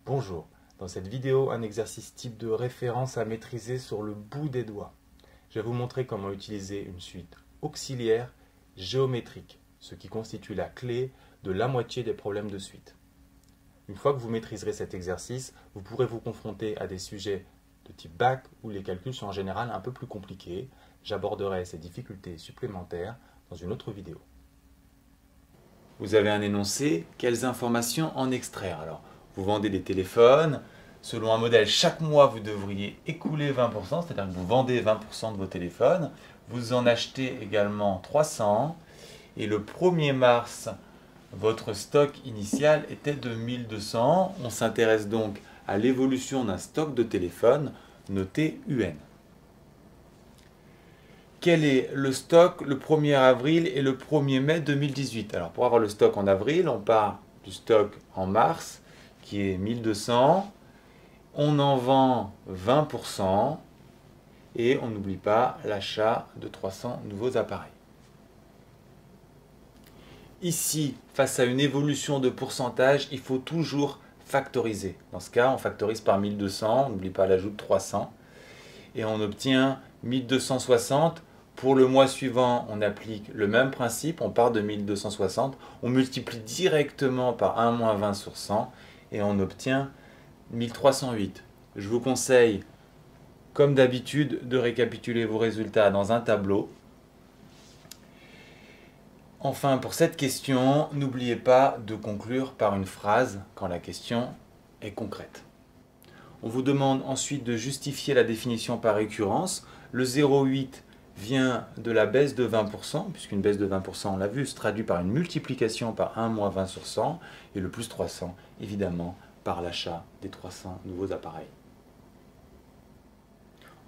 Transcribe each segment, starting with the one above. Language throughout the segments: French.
Bonjour, dans cette vidéo, un exercice type de référence à maîtriser sur le bout des doigts. Je vais vous montrer comment utiliser une suite auxiliaire géométrique, ce qui constitue la clé de la moitié des problèmes de suite. Une fois que vous maîtriserez cet exercice, vous pourrez vous confronter à des sujets de type bac où les calculs sont en général un peu plus compliqués. J'aborderai ces difficultés supplémentaires dans une autre vidéo. Vous avez un énoncé, quelles informations en extraire? Alors, vous vendez des téléphones, selon un modèle, chaque mois vous devriez écouler 20%, c'est-à-dire que vous vendez 20% de vos téléphones, vous en achetez également 300, et le 1er mars, votre stock initial était de 1200. On s'intéresse donc à l'évolution d'un stock de téléphones noté UN. Quel est le stock le 1er avril et le 1er mai 2018? Alors pour avoir le stock en avril, on part du stock en mars qui est 1200. On en vend 20% et on n'oublie pas l'achat de 300 nouveaux appareils. Ici, face à une évolution de pourcentage, il faut toujours factoriser. Dans ce cas, on factorise par 1200, on n'oublie pas l'ajout de 300 et on obtient 1260. Pour le mois suivant, on applique le même principe, on part de 1260, on multiplie directement par 1 moins 20 sur 100 et on obtient 1308. Je vous conseille, comme d'habitude, de récapituler vos résultats dans un tableau. Enfin, pour cette question, n'oubliez pas de conclure par une phrase quand la question est concrète. On vous demande ensuite de justifier la définition par récurrence. Le 0,8 vient de la baisse de 20%, puisqu'une baisse de 20%, on l'a vu, se traduit par une multiplication par 1 moins 20 sur 100, et le plus 300, évidemment, par l'achat des 300 nouveaux appareils.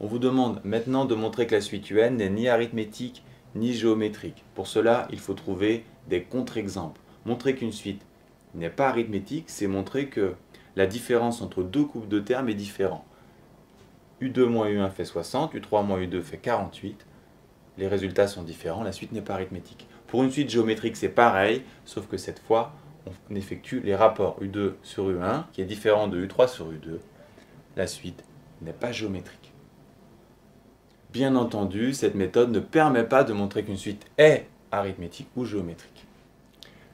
On vous demande maintenant de montrer que la suite UN n'est ni arithmétique ni géométrique. Pour cela, il faut trouver des contre-exemples. Montrer qu'une suite n'est pas arithmétique, c'est montrer que la différence entre deux couples de termes est différente. U2 moins U1 fait 60, U3 moins U2 fait 48. Les résultats sont différents, la suite n'est pas arithmétique. Pour une suite géométrique, c'est pareil, sauf que cette fois, on effectue les rapports U2 sur U1, qui est différent de U3 sur U2. La suite n'est pas géométrique. Bien entendu, cette méthode ne permet pas de montrer qu'une suite est arithmétique ou géométrique.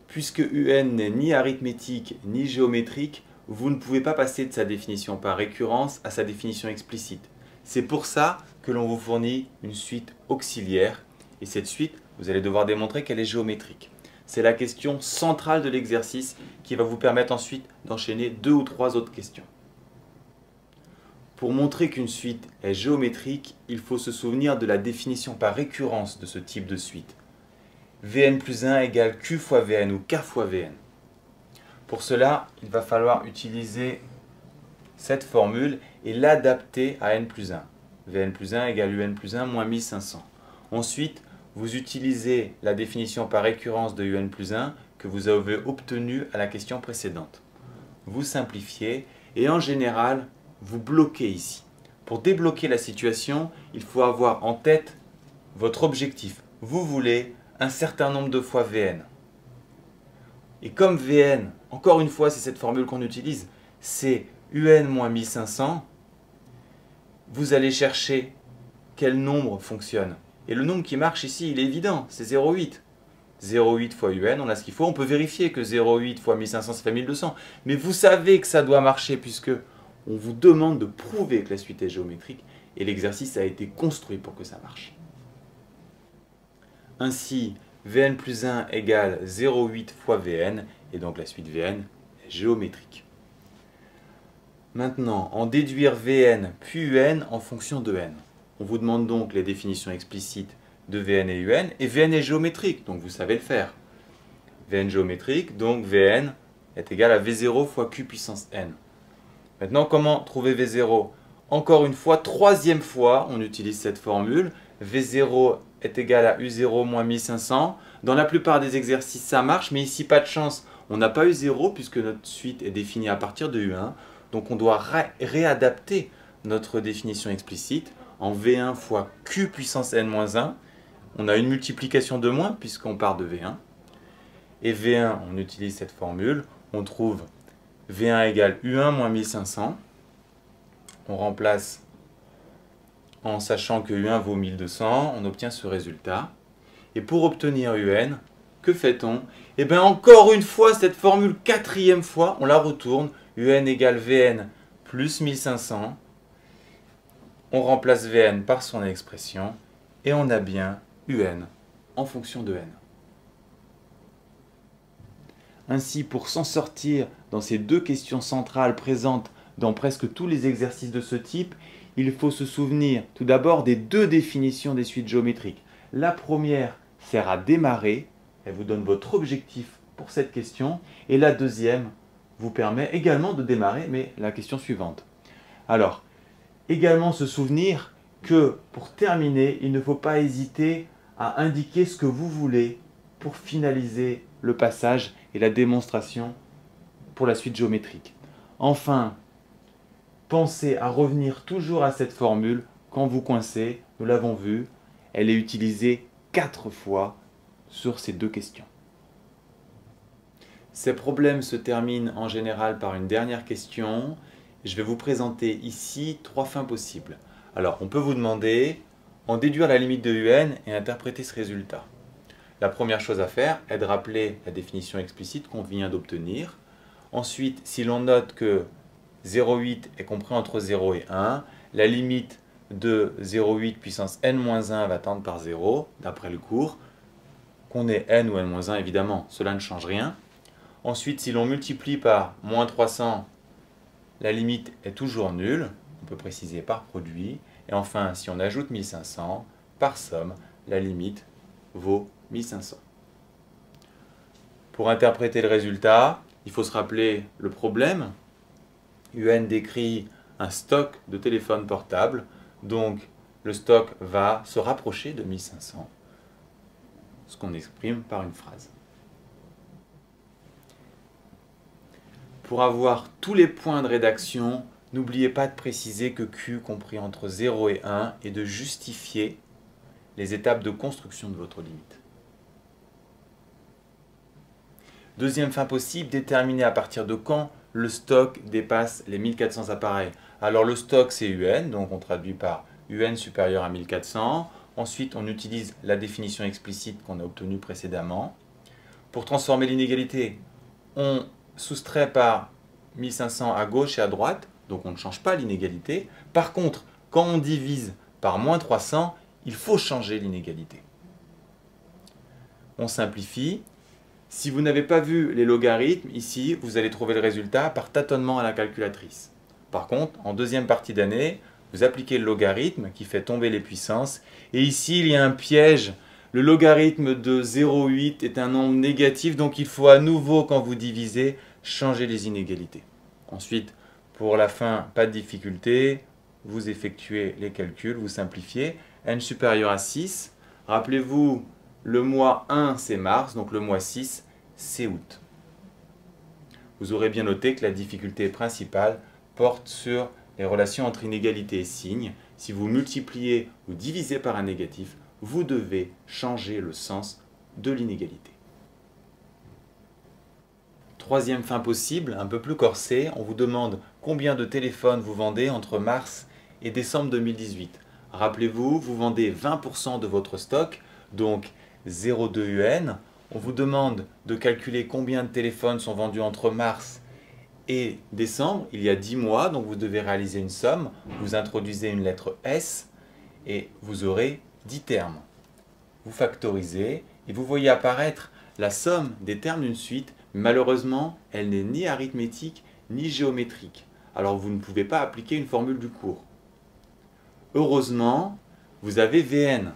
Puisque UN n'est ni arithmétique ni géométrique, vous ne pouvez pas passer de sa définition par récurrence à sa définition explicite. C'est pour ça que l'on vous fournit une suite auxiliaire, et cette suite, vous allez devoir démontrer qu'elle est géométrique. C'est la question centrale de l'exercice qui va vous permettre ensuite d'enchaîner 2 ou 3 autres questions. Pour montrer qu'une suite est géométrique, il faut se souvenir de la définition par récurrence de ce type de suite. Vn plus 1 égale Q fois Vn ou K fois Vn. Pour cela, il va falloir utiliser cette formule et l'adapter à n plus 1. Vn plus 1 égale Un plus 1 moins 1500. Ensuite, vous utilisez la définition par récurrence de Un plus 1 que vous avez obtenue à la question précédente. Vous simplifiez et en général, vous bloquez ici. Pour débloquer la situation, il faut avoir en tête votre objectif. Vous voulez un certain nombre de fois Vn. Et comme Vn, encore une fois, c'est cette formule qu'on utilise, c'est Un moins 1500, vous allez chercher quel nombre fonctionne. Et le nombre qui marche ici, il est évident, c'est 0,8. 0,8 fois UN, on a ce qu'il faut. On peut vérifier que 0,8 fois 1500, ça fait 1200. Mais vous savez que ça doit marcher puisque on vous demande de prouver que la suite est géométrique et l'exercice a été construit pour que ça marche. Ainsi, Vn plus 1 égale 0,8 fois Vn et donc la suite Vn est géométrique. Maintenant, en déduire Vn puis Un en fonction de n. On vous demande donc les définitions explicites de Vn et Un, et Vn est géométrique, donc vous savez le faire. Vn géométrique, donc Vn est égal à V0 fois Q puissance n. Maintenant, comment trouver V0? Encore une fois, troisième fois, on utilise cette formule. V0 est égal à U0 moins 1500. Dans la plupart des exercices, ça marche, mais ici, pas de chance. On n'a pas U0 puisque notre suite est définie à partir de U1. Donc, on doit réadapter notre définition explicite en V1 fois Q puissance n moins 1. On a une multiplication de moins puisqu'on part de V1. Et V1, on utilise cette formule. On trouve V1 égale U1 moins 1500. On remplace en sachant que U1 vaut 1200, on obtient ce résultat. Et pour obtenir UN, que fait-on? Eh bien encore une fois, cette formule quatrième fois, on la retourne. UN égale VN plus 1500. On remplace Vn par son expression et on a bien Un en fonction de n. Ainsi, pour s'en sortir dans ces deux questions centrales présentes dans presque tous les exercices de ce type, il faut se souvenir tout d'abord des deux définitions des suites géométriques. La première sert à démarrer, elle vous donne votre objectif pour cette question, et la deuxième vous permet également de démarrer, mais la question suivante. Alors, également se souvenir que pour terminer, il ne faut pas hésiter à indiquer ce que vous voulez pour finaliser le passage et la démonstration pour la suite géométrique. Enfin, pensez à revenir toujours à cette formule quand vous coincez. Nous l'avons vu, elle est utilisée 4 fois sur ces deux questions. Ces problèmes se terminent en général par une dernière question. Je vais vous présenter ici 3 fins possibles. Alors, on peut vous demander en déduire la limite de UN et interpréter ce résultat. La première chose à faire est de rappeler la définition explicite qu'on vient d'obtenir. Ensuite, si l'on note que 0,8 est compris entre 0 et 1, la limite de 0,8 puissance n-1 va tendre par 0, d'après le cours. Qu'on ait n ou n-1, évidemment, cela ne change rien. Ensuite, si l'on multiplie par moins 300, la limite est toujours nulle, on peut préciser par produit. Et enfin, si on ajoute 1500, par somme, la limite vaut 1500. Pour interpréter le résultat, il faut se rappeler le problème. UN décrit un stock de téléphones portables, donc le stock va se rapprocher de 1500, ce qu'on exprime par une phrase. Pour avoir tous les points de rédaction, n'oubliez pas de préciser que Q compris entre 0 et 1 et de justifier les étapes de construction de votre limite. Deuxième fin possible, déterminer à partir de quand le stock dépasse les 1400 appareils. Alors le stock c'est UN, donc on traduit par UN supérieur à 1400. Ensuite on utilise la définition explicite qu'on a obtenue précédemment. Pour transformer l'inégalité, on soustrait par 1500 à gauche et à droite, donc on ne change pas l'inégalité. Par contre, quand on divise par moins 300, il faut changer l'inégalité. On simplifie. Si vous n'avez pas vu les logarithmes, ici, vous allez trouver le résultat par tâtonnement à la calculatrice. Par contre, en deuxième partie d'année, vous appliquez le logarithme qui fait tomber les puissances. Et ici, il y a un piège. Le logarithme de 0,8 est un nombre négatif, donc il faut à nouveau, quand vous divisez, changer les inégalités. Ensuite, pour la fin, pas de difficulté, vous effectuez les calculs, vous simplifiez. N supérieur à 6, rappelez-vous, le mois 1 c'est mars, donc le mois 6 c'est août. Vous aurez bien noté que la difficulté principale porte sur les relations entre inégalité et signe. Si vous multipliez ou divisez par un négatif, vous devez changer le sens de l'inégalité. Troisième fin possible, un peu plus corsée, on vous demande combien de téléphones vous vendez entre mars et décembre 2018. Rappelez-vous, vous vendez 20% de votre stock, donc 0,2 UN. On vous demande de calculer combien de téléphones sont vendus entre mars et décembre. Il y a 10 mois, donc vous devez réaliser une somme. Vous introduisez une lettre S et vous aurez 10 termes. Vous factorisez et vous voyez apparaître la somme des termes d'une suite. Malheureusement, elle n'est ni arithmétique ni géométrique. Alors vous ne pouvez pas appliquer une formule du cours. Heureusement, vous avez Vn.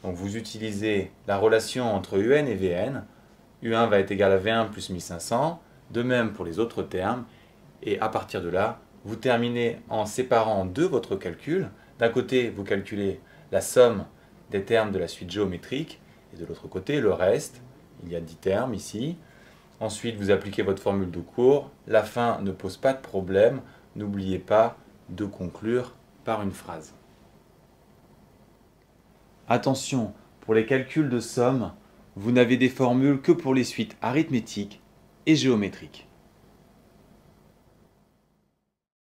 Donc vous utilisez la relation entre UN et Vn. U1 va être égal à V1 plus 1500. De même pour les autres termes. Et à partir de là, vous terminez en séparant en deux votre calcul. D'un côté, vous calculez la somme des termes de la suite géométrique. Et de l'autre côté, le reste. Il y a 10 termes ici. Ensuite, vous appliquez votre formule de cours. La fin ne pose pas de problème. N'oubliez pas de conclure par une phrase. Attention, pour les calculs de somme, vous n'avez des formules que pour les suites arithmétiques et géométriques.